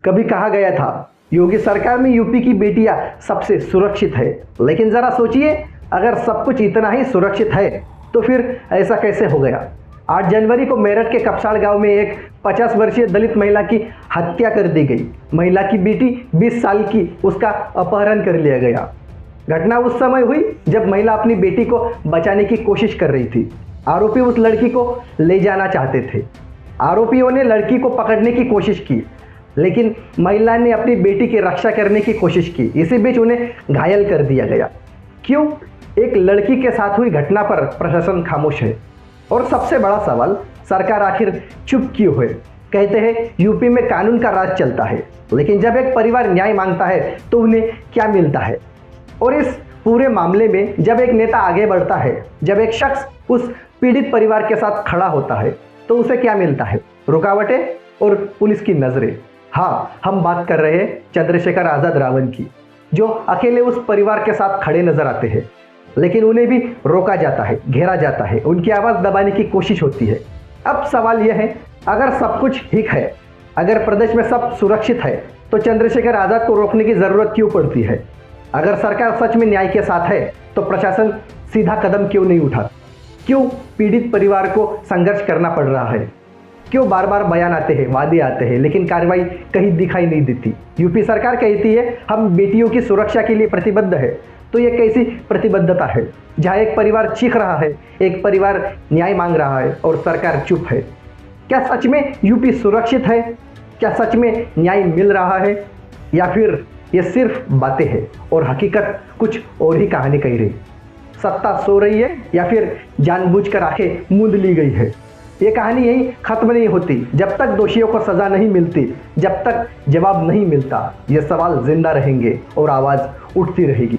कभी कहा गया था योगी सरकार में यूपी की बेटियां सबसे सुरक्षित है, लेकिन जरा सोचिए, अगर सब कुछ इतना ही सुरक्षित है तो फिर ऐसा कैसे हो गया। 8 जनवरी को मेरठ के कपसाड़ गांव में एक 50 वर्षीय दलित महिला की हत्या कर दी गई। महिला की बेटी 20 साल की, उसका अपहरण कर लिया गया। घटना उस समय हुई जब महिला अपनी बेटी को बचाने की कोशिश कर रही थी। आरोपी उस लड़की को ले जाना चाहते थे। आरोपियों ने लड़की को पकड़ने की कोशिश की, लेकिन महिला ने अपनी बेटी की रक्षा करने की कोशिश की। इसी बीच उन्हें घायल कर दिया गया। क्यों एक लड़की के साथ हुई घटना पर प्रशासन खामोश है? और सबसे बड़ा सवाल, सरकार आखिर चुप क्यों है? कहते हैं यूपी में कानून का राज चलता है, लेकिन जब एक परिवार न्याय मांगता है तो उन्हें क्या मिलता है? और इस पूरे मामले में जब एक नेता आगे बढ़ता है, जब एक शख्स उस पीड़ित परिवार के साथ खड़ा होता है, तो उसे क्या मिलता है? रुकावटें और पुलिस की नजरें। हाँ, हम बात कर रहे हैं चंद्रशेखर आजाद रावण की, जो अकेले उस परिवार के साथ खड़े नजर आते हैं, लेकिन उन्हें भी रोका जाता है, घेरा जाता है, उनकी आवाज़ दबाने की कोशिश होती है। अब सवाल यह है, अगर सब कुछ ठीक है, अगर प्रदेश में सब सुरक्षित है, तो चंद्रशेखर आजाद को रोकने की ज़रूरत क्यों पड़ती है? अगर सरकार सच में न्याय के साथ है, तो प्रशासन सीधा कदम क्यों नहीं उठाता? क्यों पीड़ित परिवार को संघर्ष करना पड़ रहा है? क्यों बार बार बयान आते हैं, वादे आते हैं, लेकिन कार्रवाई कहीं दिखाई नहीं देती? यूपी सरकार कहती है हम बेटियों की सुरक्षा के लिए प्रतिबद्ध है, तो ये कैसी प्रतिबद्धता है जहाँ एक परिवार चीख रहा है, एक परिवार न्याय मांग रहा है और सरकार चुप है? क्या सच में यूपी सुरक्षित है? क्या सच में न्याय मिल रहा है? या फिर ये सिर्फ बातें हैं और हकीकत कुछ और ही कहानी कह रही? सत्ता सो रही है या फिर जानबूझकर आंखें मूंद ली गई है? ये कहानी यही खत्म नहीं होती जब तक दोषियों को सजा नहीं मिलती, जब तक जवाब नहीं मिलता। ये सवाल जिंदा रहेंगे और आवाज़ उठती रहेगी।